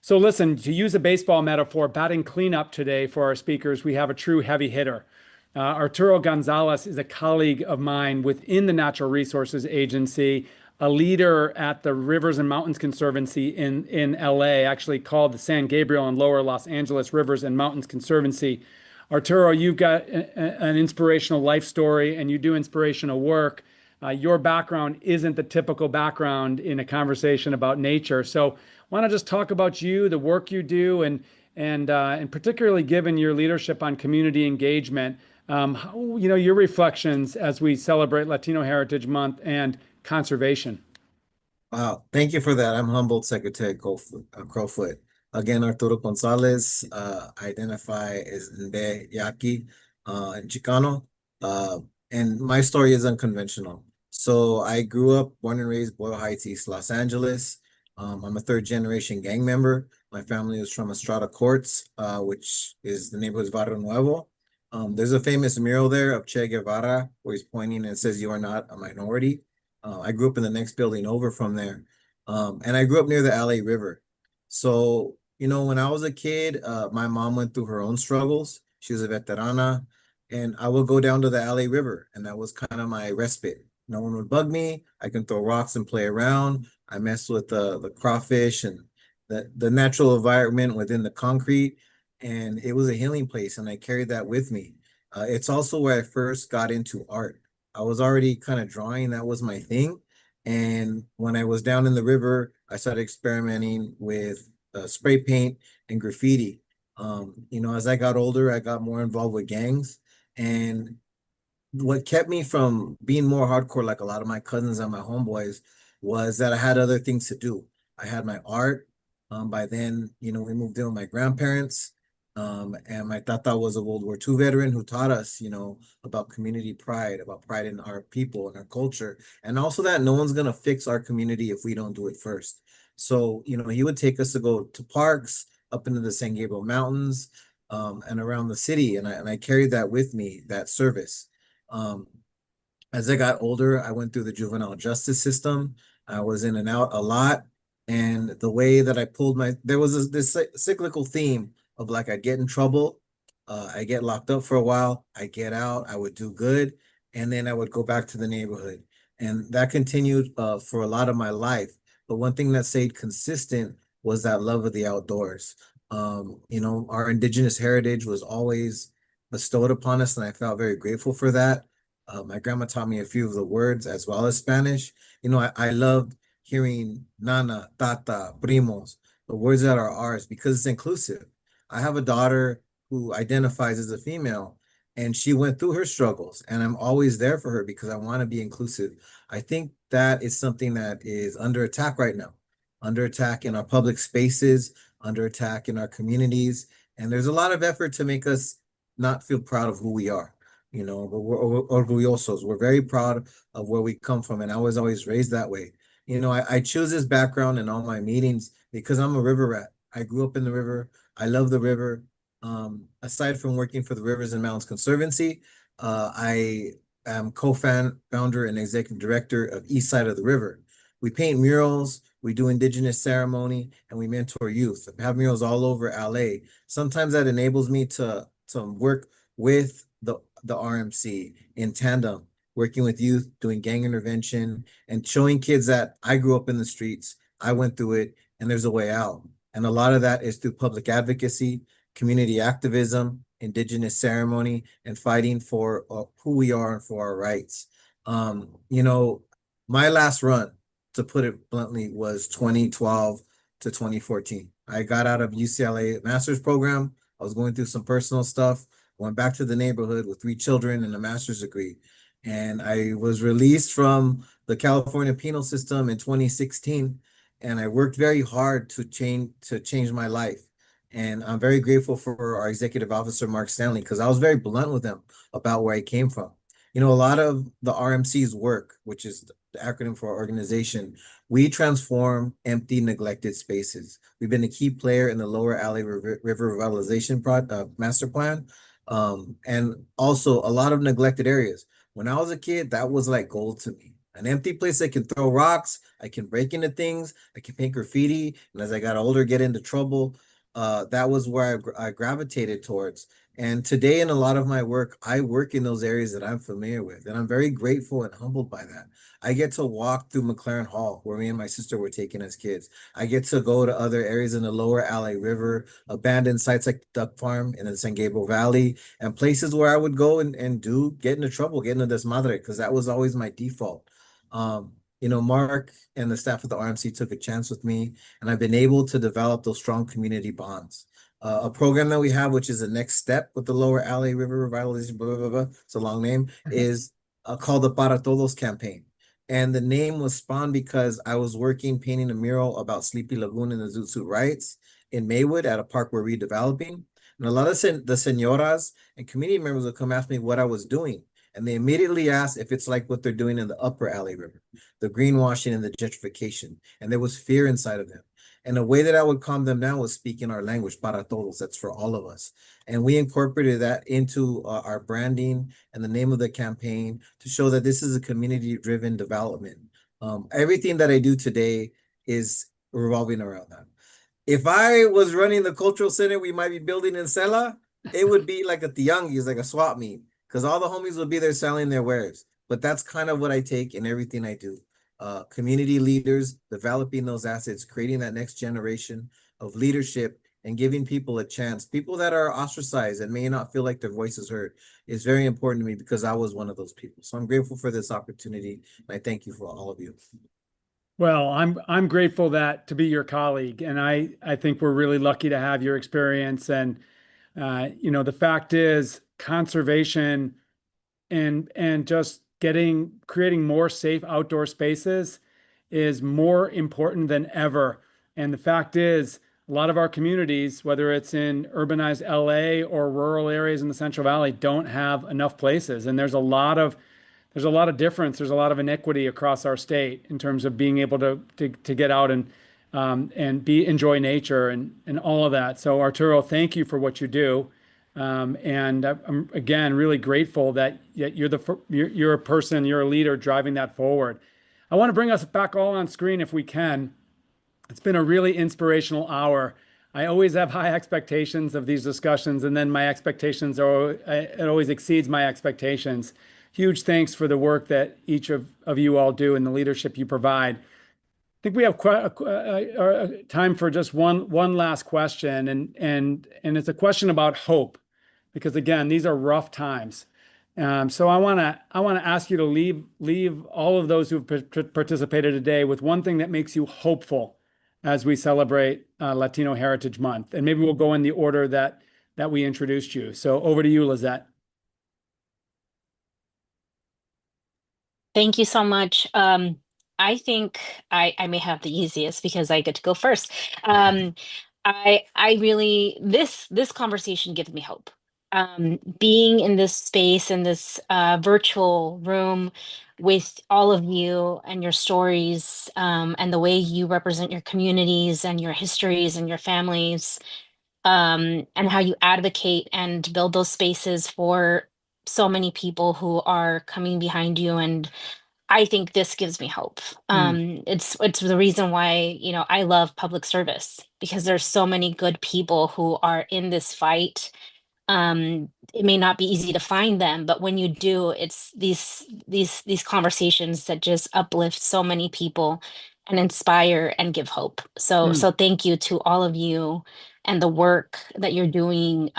So listen, to use a baseball metaphor, batting cleanup today for our speakers, we have a true heavy hitter. Arturo Gonzalez is a colleague of mine within the Natural Resources Agency, a leader at the Rivers and Mountains Conservancy in LA, actually called the San Gabriel and Lower Los Angeles Rivers and Mountains Conservancy. Arturo, you've got an inspirational life story and you do inspirational work. Your background isn't the typical background in a conversation about nature. So want to just talk about you, the work you do, and particularly given your leadership on community engagement, your reflections as we celebrate Latino Heritage Month and conservation. Wow, thank you for that. I'm humbled, Secretary Crowfoot. Again, Arturo Gonzalez, identify as Nde Yaqui and Chicano. And my story is unconventional. So I grew up, born and raised, Boyle Heights, East Los Angeles. I'm a third generation gang member. My family is from Estrada Courts, which is the neighborhood of Barrio Nuevo. There's a famous mural there of Che Guevara where he's pointing and it says, "You are not a minority." I grew up in the next building over from there. And I grew up near the LA River. So, when I was a kid, my mom went through her own struggles. She was a veterana, and I would go down to the LA River, and that was kind of my respite. No one would bug me. I can throw rocks and play around. I messed with the crawfish and the natural environment within the concrete, and it was a healing place, and I carried that with me. It's also where I first got into art. I was already kind of drawing, that was my thing. And when I was down in the river, I started experimenting with spray paint and graffiti. As I got older, I got more involved with gangs. And what kept me from being more hardcore like a lot of my cousins and my homeboys was that I had other things to do. I had my art. By then, we moved in with my grandparents. And my tata was a World War II veteran who taught us, about community pride, about pride in our people and our culture, and also that no one's gonna fix our community if we don't do it first. So, he would take us to go to parks up into the San Gabriel Mountains, and around the city, and I carried that with me, that service. Um, as I got older, I went through the juvenile justice system. I was in and out a lot. And the way that I pulled there was this cyclical theme of like, I'd get in trouble, I get locked up for a while, I get out, I would do good, and then I would go back to the neighborhood. And that continued for a lot of my life. But one thing that stayed consistent was that love of the outdoors. Our indigenous heritage was always bestowed upon us, and I felt very grateful for that. My grandma taught me a few of the words as well as Spanish. I loved hearing nana, tata, primos, the words that are ours because it's inclusive. I have a daughter who identifies as a female, and she went through her struggles, and I'm always there for her because I want to be inclusive. I think that is something that is under attack right now, under attack in our public spaces, under attack in our communities, and there's a lot of effort to make us not feel proud of who we are. But we're orgullosos. We're very proud of where we come from, and I was always raised that way. I choose this background in all my meetings because I'm a river rat. I grew up in the river. I love the river. Aside from working for the Rivers and Mountains Conservancy, I am co-founder and executive director of East Side of the River. We paint murals, we do indigenous ceremony, and we mentor youth. I have murals all over LA. Sometimes that enables me to work with the RMC in tandem, working with youth, doing gang intervention, and showing kids that I grew up in the streets, I went through it, and there's a way out. And a lot of that is through public advocacy, community activism, indigenous ceremony, and fighting for who we are and for our rights. My last run, to put it bluntly, was 2012 to 2014. I got out of UCLA master's program. I was going through some personal stuff, went back to the neighborhood with 3 children and a master's degree. And I was released from the California penal system in 2016. And I worked very hard to change my life. And I'm very grateful for our executive officer, Mark Stanley, because I was very blunt with him about where I came from. A lot of the RMC's work, which is the acronym for our organization, we transform empty, neglected spaces. We've been a key player in the Lower LA River Revitalization Master Plan, and also a lot of neglected areas. When I was a kid, that was like gold to me. An empty place I can throw rocks, I can break into things, I can paint graffiti, and as I got older, get into trouble. That was where I gravitated towards. And today, in a lot of my work, I work in those areas that I'm familiar with, and I'm very grateful and humbled by that. I get to walk through McLaren Hall, where me and my sister were taken as kids. I get to go to other areas in the lower LA River, abandoned sites like Duck Farm in the San Gabriel Valley, and places where I would go and get into trouble, get into desmadre, because that was always my default. Mark and the staff of the RMC took a chance with me, and I've been able to develop those strong community bonds. A program that we have, which is the next step with the Lower LA River Revitalization, blah, blah, blah, blah, it's a long name, is called the Para Todos campaign. And the name was spawned because I was painting a mural about Sleepy Lagoon and the Zoot Suit Rights in Maywood at a park we're redeveloping. And a lot of the senoras and community members would come ask me what I was doing. And they immediately asked if it's like what they're doing in the upper LA River, the greenwashing and the gentrification. And there was fear inside of them. And the way that I would calm them down was speaking our language, para todos, that's for all of us. And we incorporated that into our branding and the name of the campaign to show that this is a community-driven development. Everything that I do today is revolving around that. If I was running the cultural center we might be building in Sela, it would be like a tianguis, like a swap meet, because all the homies would be there selling their wares. But that's kind of what I take in everything I do. Community leaders, developing those assets, creating that next generation of leadership and giving people a chance. People that are ostracized and may not feel like their voice is heard is very important to me because I was one of those people. So I'm grateful for this opportunity. And I thank you for all of you. Well, I'm grateful to be your colleague, and I think we're really lucky to have your experience. And the fact is, conservation and just creating more safe outdoor spaces is more important than ever. And the fact is, a lot of our communities, whether it's in urbanized LA or rural areas in the Central Valley, don't have enough places, and there's a lot of difference. There's a lot of inequity across our state in terms of being able to get out and enjoy nature and all of that. So Arturo, thank you for what you do. And I'm again really grateful that you're a person, you're a leader driving that forward. I want to bring us back all on screen if we can. It's been a really inspirational hour. I always have high expectations of these discussions, and then my expectations it always exceeds my expectations. Huge thanks for the work that each of you all do and the leadership you provide. I think we have time for just one last question, and it's a question about hope, because again, these are rough times. So I want to ask you to leave all of those who've participated today with one thing that makes you hopeful as we celebrate Latino Heritage Month, and maybe we'll go in the order that we introduced you. So over to you, Lizette. Thank you so much. I think I may have the easiest because I get to go first. I really this conversation gives me hope. Being in this space, in this virtual room with all of you and your stories, and the way you represent your communities and your histories and your families, and how you advocate and build those spaces for so many people who are coming behind you. And I think this gives me hope. It's the reason why, I love public service, because there's so many good people who are in this fight. It may not be easy to find them, but when you do, it's these conversations that just uplift so many people and inspire and give hope. So thank you to all of you and the work that you're doing.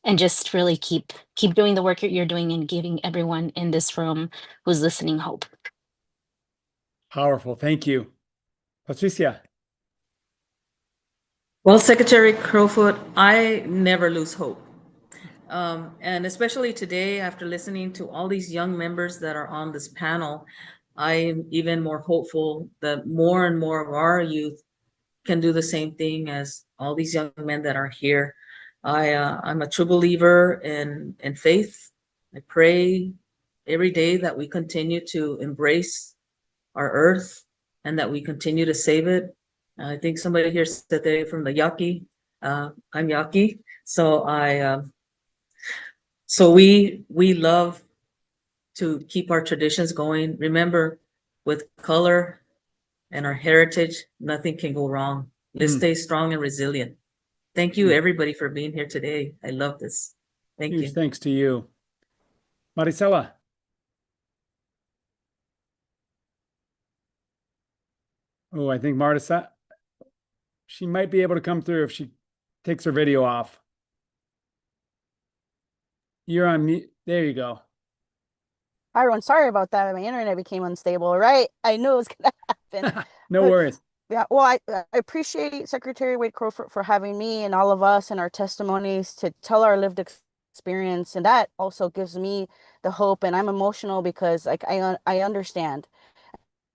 And just really keep doing the work that you're doing and giving everyone in this room who's listening hope. Powerful. Thank you. Patricia. Well, Secretary Crowfoot, I never lose hope. And especially today, after listening to all these young members that are on this panel, I'm even more hopeful that more and more of our youth can do the same thing as all these young men that are here. I'm a true believer in faith. I pray every day that we continue to embrace our earth and that we continue to save it. I think somebody here said they're from the Yaqui. I'm Yaqui, so so we love to keep our traditions going. Remember, with color and our heritage, nothing can go wrong. Let's stay strong and resilient. Thank you, everybody, for being here today. I love this. Thank you. Huge thanks to you. Maricela. Oh, I think Maricela, she might be able to come through if she takes her video off. You're on mute. There you go. Hi, everyone. Sorry about that. My internet became unstable, right? I knew it was going to happen. No worries. Yeah, well, I appreciate Secretary Wade Crowfoot for having me and all of us and our testimonies to tell our lived experience. And that also gives me the hope. And I'm emotional because I understand.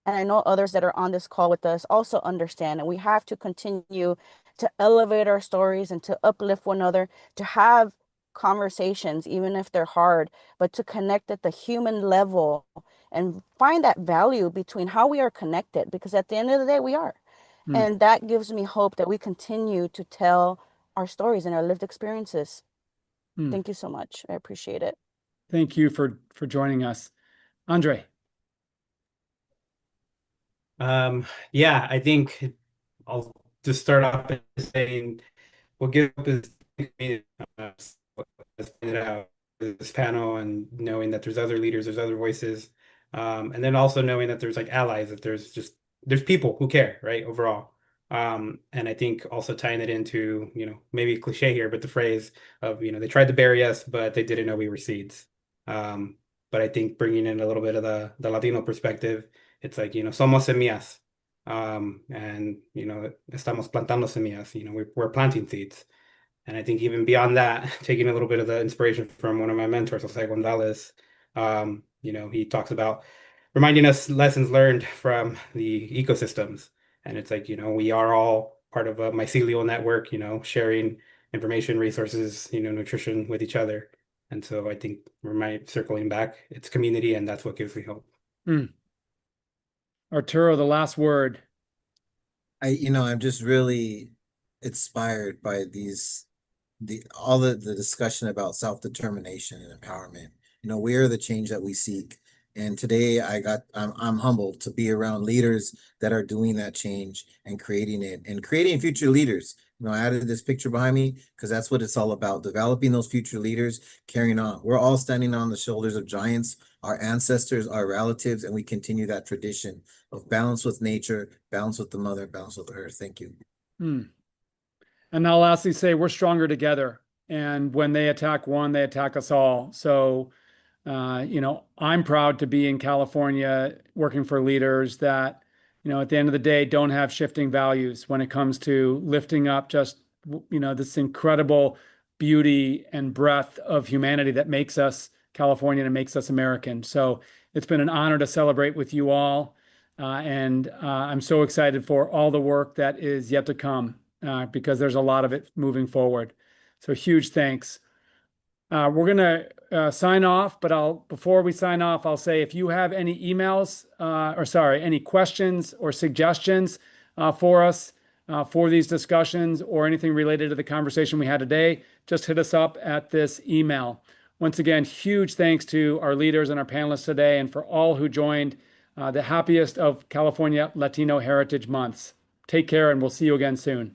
And I know others that are on this call with us also understand. And we have to continue to elevate our stories and to uplift one another, to have conversations, even if they're hard, but to connect at the human level and find that value between how we are connected, because at the end of the day, we are. And that gives me hope that we continue to tell our stories and our lived experiences. Thank you so much. I appreciate it. Thank you for joining us. Andre. Yeah, I think I'll just start off by saying what gives hope is as pointed out this panel and knowing that there's other leaders, there's other voices, and then also knowing that there's like allies, that there's people who care, right, overall. And I think also tying it into, maybe cliche here, but the phrase of, they tried to bury us, but they didn't know we were seeds. But I think bringing in a little bit of the Latino perspective, it's like, somos semillas. And, estamos plantando semillas, we're planting seeds. And I think even beyond that, taking a little bit of the inspiration from one of my mentors, Jose Gonzalez, he talks about reminding us lessons learned from the ecosystems. And it's like, we are all part of a mycelial network, sharing information, resources, nutrition with each other. And so I think circling back, it's community, and that's what gives me hope. Arturo, the last word. I'm just really inspired by all the discussion about self-determination and empowerment. We are the change that we seek. And today I'm humbled to be around leaders that are doing that change and creating it and creating future leaders. I added this picture behind me because that's what it's all about, developing those future leaders, carrying on. We're all standing on the shoulders of giants, our ancestors, our relatives, and we continue that tradition of balance with nature, balance with the mother, balance with the earth. Thank you. And I'll lastly say we're stronger together. And when they attack one, they attack us all. So, I'm proud to be in California working for leaders that, at the end of the day, don't have shifting values when it comes to lifting up just, this incredible beauty and breadth of humanity that makes us Californian and makes us American. So it's been an honor to celebrate with you all. And I'm so excited for all the work that is yet to come because there's a lot of it moving forward. So huge thanks. We're going to sign off, but before we sign off, I'll say if you have any emails any questions or suggestions for us for these discussions or anything related to the conversation we had today, just hit us up at this email. Once again, huge thanks to our leaders and our panelists today and for all who joined the happiest of California Latino Heritage Months. Take care, and we'll see you again soon.